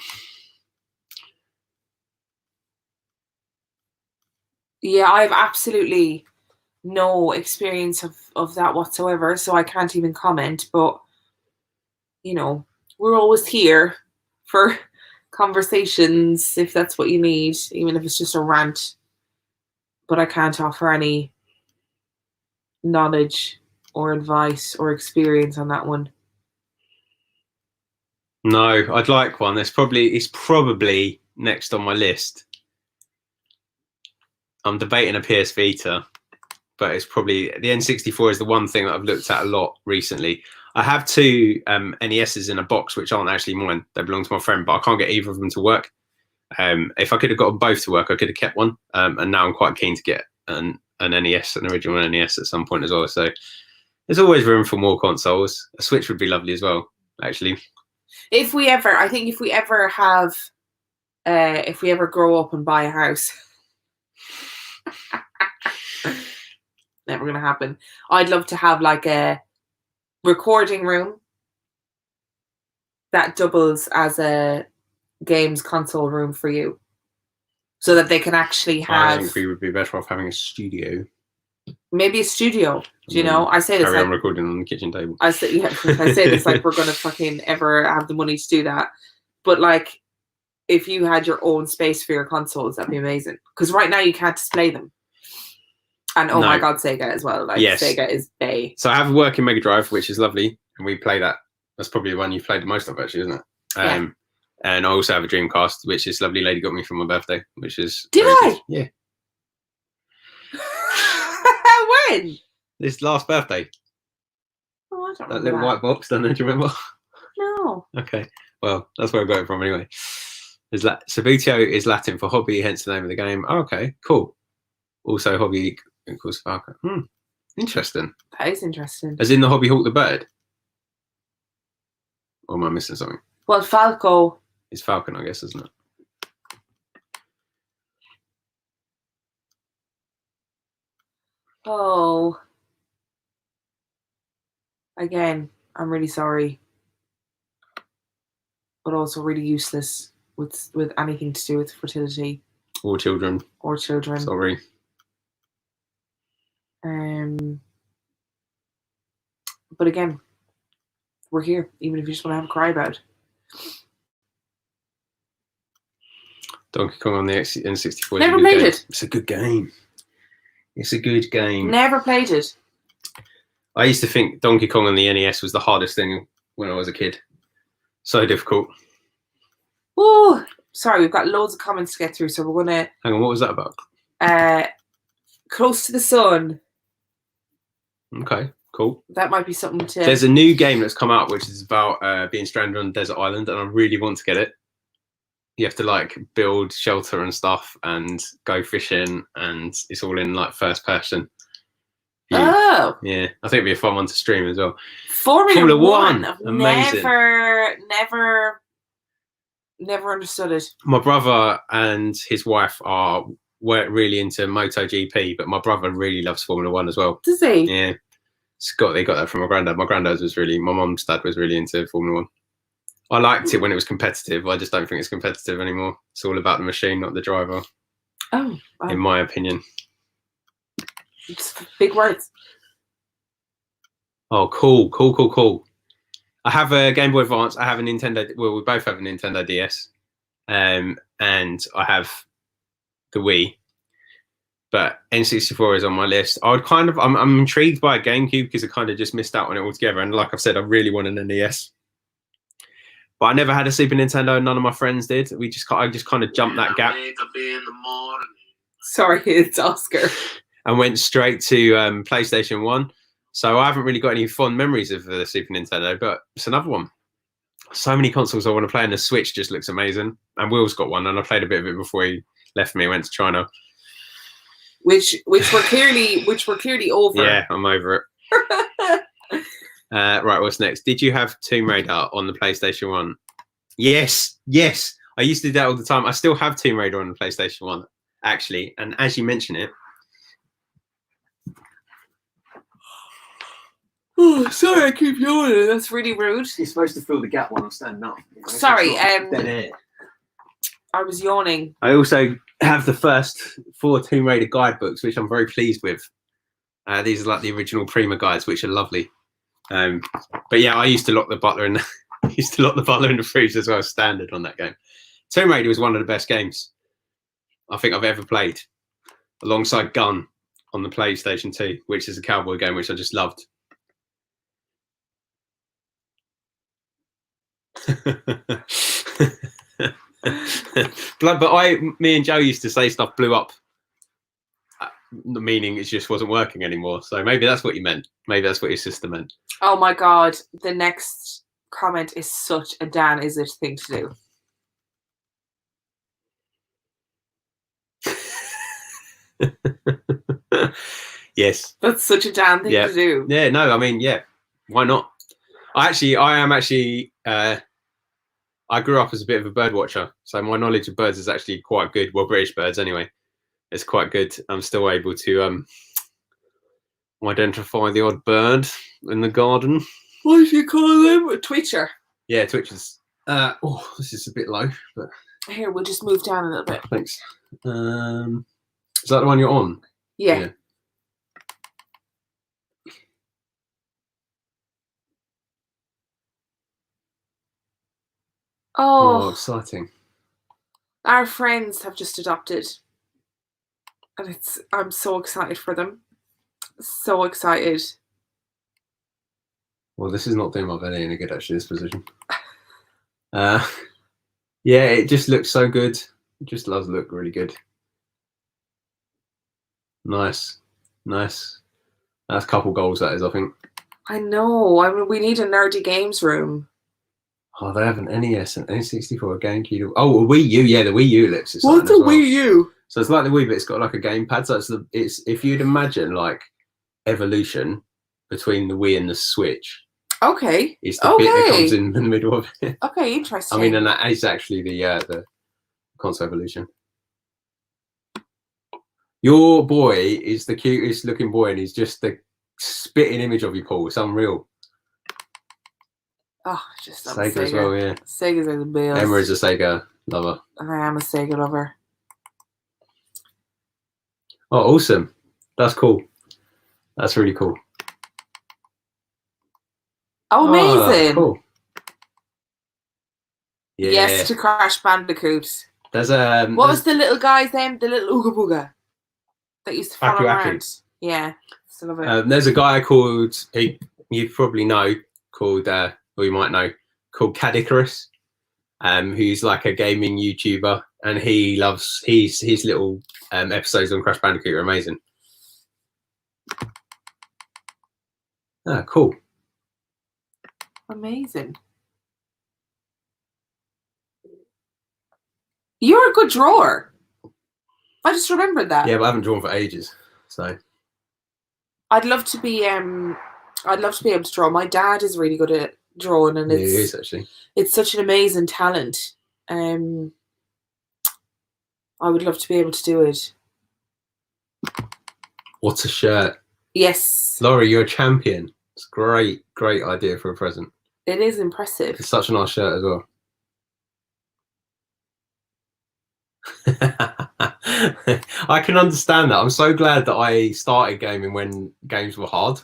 Yeah, I have absolutely no experience of that whatsoever, so I can't even comment, but you know, we're always here for conversations if that's what you need, even if it's just a rant, but I can't offer any knowledge or advice or experience on that one. No, I'd like one. It's probably next on my list. I'm debating a PS Vita, but it's probably the N64 is the one thing that I've looked at a lot recently. I have two NESs in a box, which aren't actually mine. They belong to my friend, but I can't get either of them to work. If I could have got them both to work, I could have kept one. And now I'm quite keen to get an NES, an original NES at some point as well. So there's always room for more consoles. A Switch would be lovely as well, actually. If we ever grow up and buy a house, never gonna happen. I'd love to have like a recording room that doubles as a games console room for you, so that they can actually have. I think we would be better off having a studio. Maybe a studio. Do you know? I say this. Carry on recording on the kitchen table. I say this like we're gonna fucking ever have the money to do that. But like, if you had your own space for your consoles, that'd be amazing. Because right now you can't display them. And oh my god, Sega as well. Like yes. Sega is bay. So I have a working Mega Drive, which is lovely, and we play that. That's probably the one you've played the most of, actually, isn't it? Yeah. And I also have a Dreamcast, which this lovely lady got me for my birthday, which is Did I? Good. Yeah. When? This last birthday. Oh, I don't That remember little that. white box, don't know, do you remember? No. Okay, well, that's where I got it from anyway. Sabutio is Latin for hobby, hence the name of the game. Oh, okay, cool. Also, hobby equals falcon. Interesting. That is interesting. As in the hobby hawk the bird? Or am I missing something? Well, Falco. It's falcon, I guess, isn't it? Oh. Again, I'm really sorry. But also really useless with anything to do with fertility Or children. or children. Sorry. But again, we're here, even if you just want to have a cry about it. Donkey Kong on the N64. Never played it. It's a good game. It's a good game. Never played it. I used to think Donkey Kong on the NES was the hardest thing when I was a kid. So difficult. Oh, sorry, we've got loads of comments to get through, so we're gonna Hang on, what was that about? Close to the Sun. Okay, cool. That might be something to. There's a new game that's come out which is about being stranded on a desert island, and I really want to get it. You have to like build shelter and stuff and go fishing, and it's all in like first person. Oh, Yeah, I think it'd be a fun one to stream as well. Formula One. I've Amazing. never understood it. My brother and his wife weren't really into MotoGP, but my brother really loves Formula One as well. Does he? Yeah, they got that from my granddad. My mum's dad was really into Formula One. I liked it when it was competitive. I just don't think it's competitive anymore. It's all about the machine, not the driver, Oh, wow. in my opinion. Just big words. Oh, cool. I have a Game Boy Advance. I have a Nintendo. Well, we both have a Nintendo DS, and I have the Wii. But N64 is on my list. I'm intrigued by a GameCube because I kind of just missed out on it altogether. And like I've said, I really want an NES. But I never had a Super Nintendo. None of my friends did. I just kind of jumped that gap Sorry, it's Oscar. and went straight to PlayStation 1. So I haven't really got any fond memories of the Super Nintendo, but it's another one. So many consoles I want to play, and the Switch just looks amazing. And Will's got one, and I played a bit of it before he left me. Went to China. Which we're clearly over. Yeah, I'm over it. Right, what's next? Did you have Tomb Raider on the PlayStation 1? Yes. I used to do that all the time. I still have Tomb Raider on the PlayStation 1, actually. And as you mention it, Oh, sorry, I keep yawning. That's really rude. you're supposed to fill the gap when I'm standing up. Sorry, Dead air. I was yawning. I also have the first 4 Tomb Raider guidebooks, which I'm very pleased with. These are like the original Prima guides, which are lovely. But yeah, I used to lock the butler in the fridge as well, standard on that game. Tomb Raider was one of the best games I think I've ever played, alongside Gun on the PlayStation 2, which is a cowboy game which I just loved. Me and Joe used to say stuff blew up, meaning it just wasn't working anymore. So maybe that's what you meant. Maybe that's what your sister meant. Oh my god, the next comment is such a Dan is it thing to do. Yes. That's such a Dan thing to do. Yeah, no, I mean, yeah, why not? I grew up as a bit of a bird watcher, so my knowledge of birds is actually quite good. Well, British birds anyway. It's quite good. I'm still able to identify the odd bird in the garden. What do you call them? A twitcher. Yeah, twitchers. This is a bit low, but Here, we'll just move down a little bit. thanks. Is that the one you're on? Yeah. Oh, Oh, exciting. our friends have just adopted. And I'm so excited for them. So excited. Well, this is not doing my belly any good, actually, this position. Yeah, it just looks so good. It just does look really good. Nice. That's a couple goals, that is, I think. I know. I mean, we need a nerdy games room. Oh, they have an NES, an N64, a GameCube. Oh, a Wii U. Yeah, the Wii U looks exciting as well. U? So it's like the Wii, but it's got like a gamepad. So it's if you'd imagine like evolution between the Wii and the Switch. Okay. It's the bit that comes in the middle of it. Okay, interesting. I mean, and that is actually the console evolution. Your boy is the cutest looking boy, and he's just the spitting image of you, Paul. It's unreal. Oh, just love Sega as well, yeah. Sega's are the best. Emma is a Sega lover. I am a Sega lover. Oh, awesome. That's cool. That's really cool. Oh, amazing. Cool. Yeah. Yes to Crash Bandicoot. There's what was the little guy's name? The little Ooga Booga that used to follow Aku Aku. around. Yeah. Still love it. there's a guy called, you probably know, called, or you might know, called Cadicarus, who's like a gaming YouTuber, and he loves his little episodes on Crash Bandicoot are amazing. Ah, cool. Amazing. You're a good drawer. I just remembered that. Yeah, but I haven't drawn for ages, so I'd love to be able to draw. My dad is really good at drawing, and yeah, he is actually. it's such an amazing talent. I would love to be able to do it. What a shirt. Yes. Laurie, you're a champion. It's a great idea for a present. It is impressive. It's such a nice shirt as well. I can understand that. I'm so glad that I started gaming when games were hard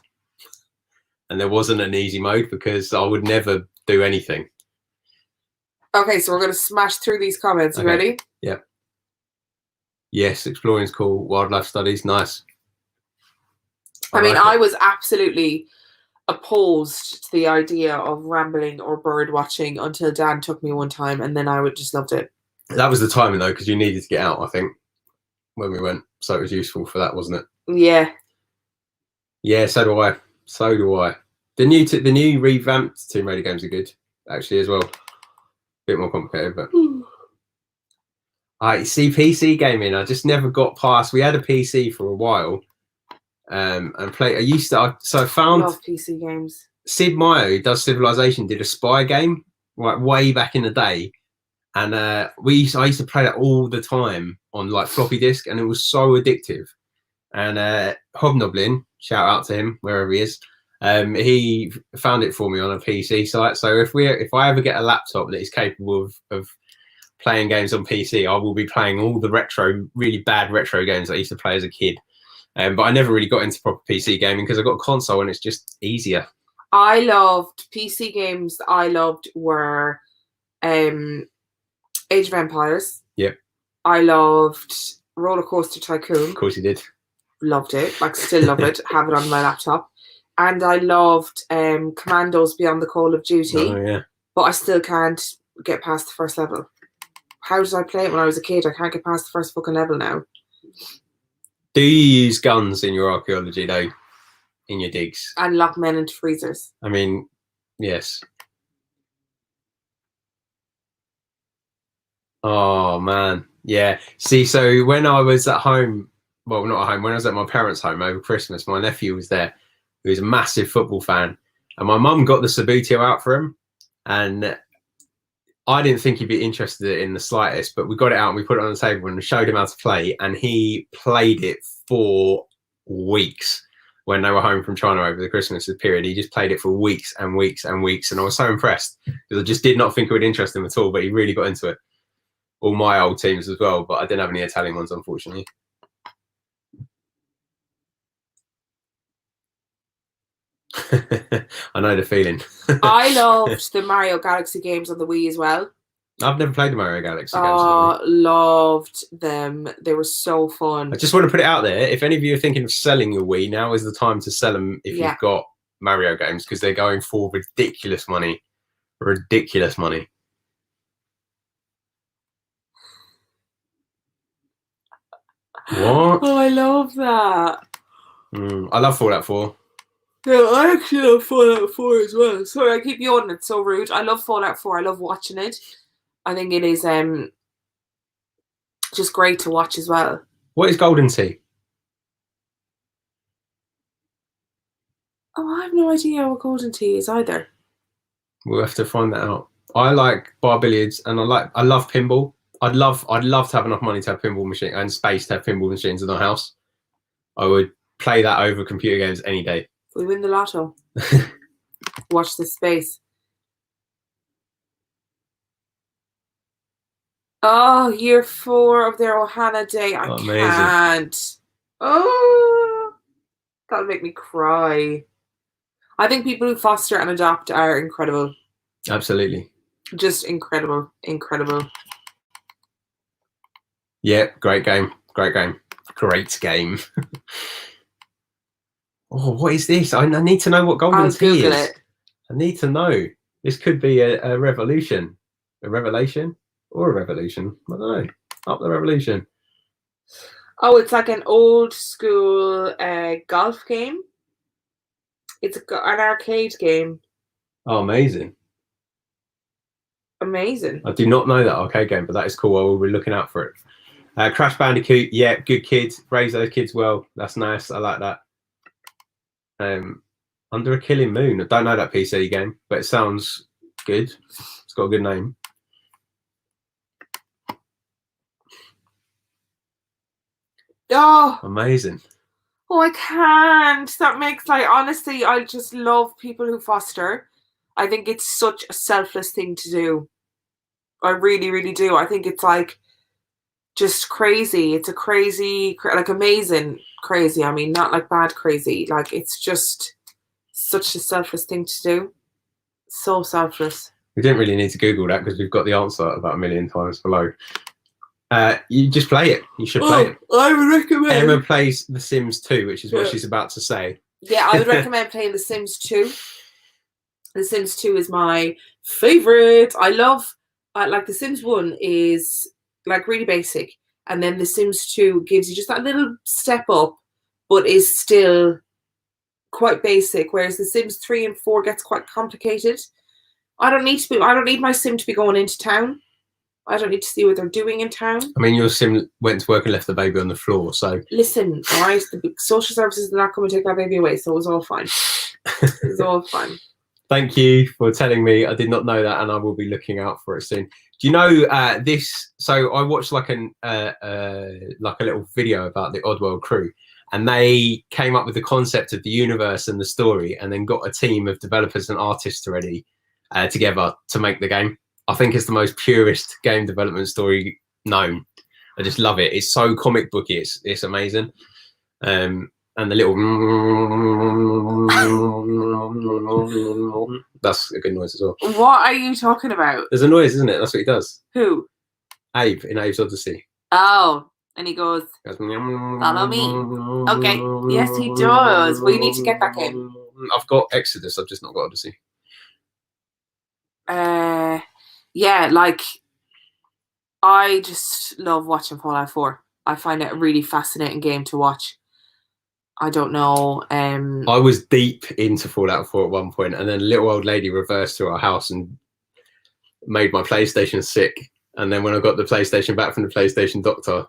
and there wasn't an easy mode, because I would never do anything. Okay, so we're going to smash through these comments. You Okay. ready? Yep. Yes, exploring's cool. Wildlife studies, nice. I mean, like I it. was absolutely opposed to the idea of rambling or bird watching until Dan took me one time, and then I would just loved it. That was the timing though, because you needed to get out, I think, when we went. So it was useful for that, wasn't it? Yeah. Yeah, so do I. So do I. The new revamped Tomb Raider games are good, actually, as well. Bit more complicated, but I see PC gaming. I just never got past. We had a PC for a while, and play. I found Love PC games. Sid Meier, who does Civilization, did a spy game like way back in the day, and I used to play that all the time on like floppy disk, and it was so addictive. And Hobnoblin, shout out to him wherever he is. He found it for me on a PC site. So if I ever get a laptop that is capable of playing games on PC, I will be playing all the really bad retro games I used to play as a kid. But I never really got into proper PC gaming because I got a console and it's just easier. I loved PC games. I loved were Age of Empires. Yep. I loved Roller Coaster Tycoon. Of course you did. Loved it. Like, still love it. Have it on my laptop. And I loved Commandos Beyond the Call of Duty. Oh, yeah. But I still can't get past the first level. How did I play it when I was a kid? I can't get past the first fucking level now. Do you use guns in your archaeology though? In your digs? And lock men into freezers. I mean, yes. Oh man, yeah. See, so when I was at home, well, not at home, when I was at my parents' home over Christmas, my nephew was there, who was a massive football fan, and my mum got the Subbuteo out for him, and I didn't think he'd be interested in the slightest, but we got it out and we put it on the table and showed him how to play, and he played it for weeks. When they were home from China over the Christmas period, he just played it for weeks and weeks and weeks, and I was so impressed because I just did not think it would interest him at all, but he really got into it. All my old teams as well, but I didn't have any Italian ones, unfortunately. I know the feeling. I loved the Mario Galaxy games on the Wii as well. I've never played the Mario Galaxy games. Oh, loved them. They were so fun. I just want to put it out there. If any of you are thinking of selling your Wii, now is the time to sell them if you've got Mario games, because they're going for ridiculous money. Ridiculous money. What? Oh, I love that. I love Fallout 4. Yeah, I actually love Fallout 4 as well. Sorry, I keep yawning. It's so rude. I love Fallout 4. I love watching it. I think it is just great to watch as well. What is Golden Sea? Oh, I have no idea what Golden Tea is either. We'll have to find that out. I like bar billiards and I love pinball. I'd love to have enough money to have pinball machine and space to have pinball machines in our house. I would play that over computer games any day. If we win the lotto, watch this space. Oh, year 4 of their Ohana Day. I Amazing. can't. Oh, that'll make me cry. I think people who foster and adopt are incredible. Absolutely. Just incredible. Incredible. Yeah, great game. Great game. Great game. Oh, what is this? I need to know what Golden I'll Tea Google is. it. I need to know. This could be a revolution. A revelation? Or a revolution. I don't know. Up the revolution. Oh, it's like an old school golf game. It's an arcade game. Oh, amazing. Amazing. I do not know that arcade game, but that is cool. I will be looking out for it. Crash Bandicoot, yeah, good kid. Raise those kids well. That's nice. I like that. Under a Killing Moon. I don't know that PC game, but it sounds good. It's got a good name. Oh, Amazing. oh, I can't. That makes, like, honestly, I just love people who foster. I think it's such a selfless thing to do. I really, really do. I think it's like just crazy. It's a crazy, like amazing crazy. I mean, not like bad crazy. Like, it's just such a selfless thing to do. So selfless. We didn't really need to Google that because we've got the answer about 1 million times below. You just play it. You should play it. I would recommend. Emma plays The Sims 2, which is what she's about to say. Yeah, I would recommend playing The Sims 2. The Sims 2 is my favorite. I love, like, The Sims 1 is like really basic, and then The Sims 2 gives you just that little step up, but is still quite basic. Whereas The Sims 3 and 4 gets quite complicated. I don't need my sim to be going into town. I don't need to see what they're doing in town. I mean, your sim went to work and left the baby on the floor, so... Listen, all right, the social services did not come and take that baby away, so it was all fine. It was all fine. Thank you for telling me. I did not know that, and I will be looking out for it soon. Do you know this? So I watched like a little video about the Oddworld crew, and they came up with the concept of the universe and the story, and then got a team of developers and artists already together to make the game. I think it's the most purest game development story known. I just love it. It's so comic booky. It's amazing. And the little that's a good noise as well. What are you talking about? There's a noise, isn't it? That's what he does. Who? Abe in Abe's Odyssey. Oh, and he goes, Follow me. Okay. Yes, he does. We need to get that game. I've got Exodus. I've just not got Odyssey. Yeah, like, I just love watching Fallout 4. I find it a really fascinating game to watch. I don't know. I was deep into Fallout 4 at one point, and then a little old lady reversed to our house and made my PlayStation sick. And then when I got the PlayStation back from the PlayStation doctor,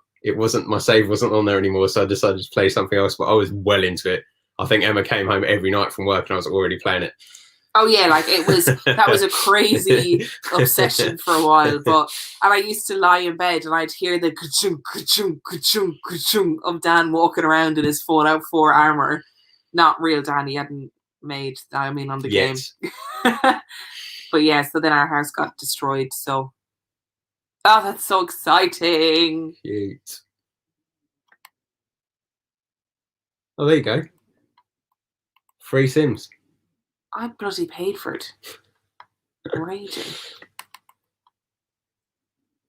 my save wasn't on there anymore, so I decided to play something else, but I was well into it. I think Emma came home every night from work and I was already playing it. Oh yeah, like that was a crazy obsession for a while. And I used to lie in bed and I'd hear the ka-chung, ka-chung, ka-chung, ka-chung of Dan walking around in his Fallout 4 armor. Not real Dan, he hadn't made that, I mean, on the game. But yeah, so then our house got destroyed, so. Oh, that's so exciting. Cute. Oh, there you go. Free Sims. I bloody paid for it. Raging.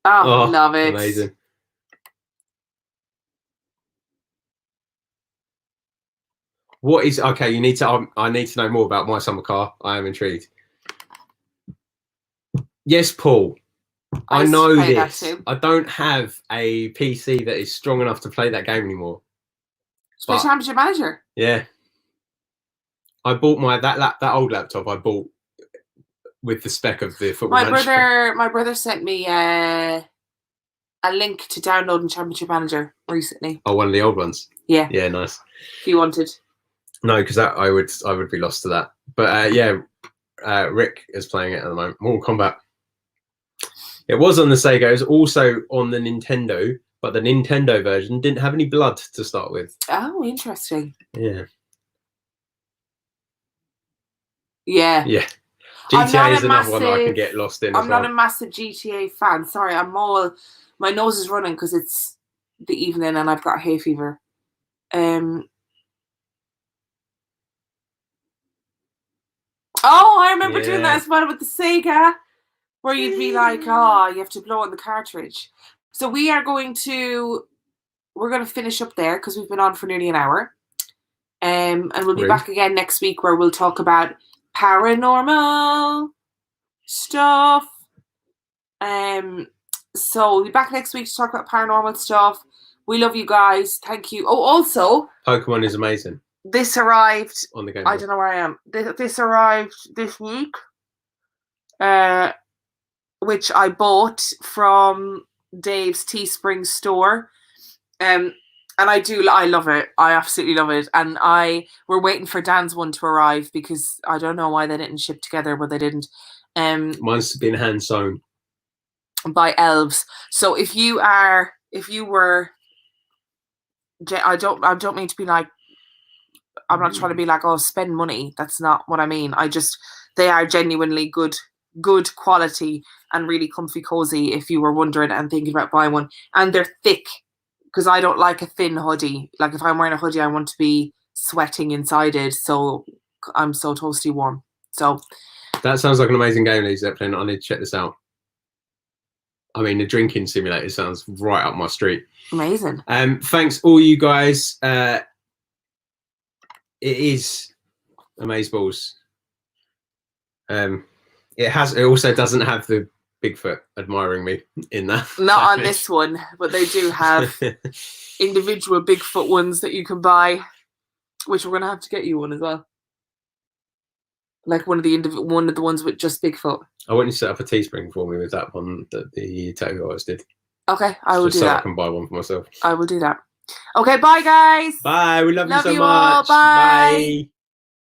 Oh, love it. Amazing. What is okay? You need to. I need to know more about My Summer Car. I am intrigued. Yes, Paul. I know this. I don't have a PC that is strong enough to play that game anymore. Space Championship Manager. Yeah. I bought that old laptop. I bought with the spec of the Football Manager. My brother sent me a link to downloading Championship Manager recently. Oh, one of the old ones. Yeah. Yeah, nice. If you wanted. No, because that I would be lost to that. But yeah, Rick is playing it at the moment. Mortal Kombat. It was on the Sega. It was also on the Nintendo, but the Nintendo version didn't have any blood to start with. Oh, interesting. Yeah. Yeah. Yeah. I'm not GTA is a another one that I can massive- get lost in. I'm as not well. a massive GTA fan. Sorry, my nose is running because it's the evening and I've got hay fever. Oh, I remember doing that Yeah. as well with the Sega, where you'd be like, oh, you have to blow on the cartridge. So we're going to finish up there because we've been on for nearly an hour. And we'll be Rude. back again next week where we'll talk about paranormal stuff. So we'll be back next week to talk about paranormal stuff. We love you guys. Thank you. Oh, also, Pokemon is amazing this arrived. on the Game I Boy. don't know where I am. This arrived this week, which I bought from Dave's Teespring store. And I love it. I absolutely love it. And we're waiting for Dan's one to arrive because I don't know why they didn't ship together, but they didn't. Mine's been hand sewn. By elves. So if you were, I don't mean to be like, I'm not trying to be like, oh, spend money. That's not what I mean. They are genuinely good quality and really comfy, cozy if you were wondering and thinking about buying one. And they're thick because I don't like a thin hoodie. Like if I'm wearing a hoodie, I want to be sweating inside it. So I'm so toasty warm. So That sounds like an amazing game, Lisa Zeppelin. I need to check this out. I mean, the drinking simulator sounds right up my street. amazing. Thanks all you guys. It is Amazeballs. It also doesn't have the Bigfoot admiring me in that. Not on this one, but they do have individual Bigfoot ones that you can buy, which we're gonna have to get you one as well. Like one of the ones with just Bigfoot. I want you to set up a Teespring for me with that one that the tattoo artist did. Okay, I will Just do so I that. can buy one for myself. I will do that. Okay, bye guys. Bye. We love you Love so you all. much. Bye. Bye.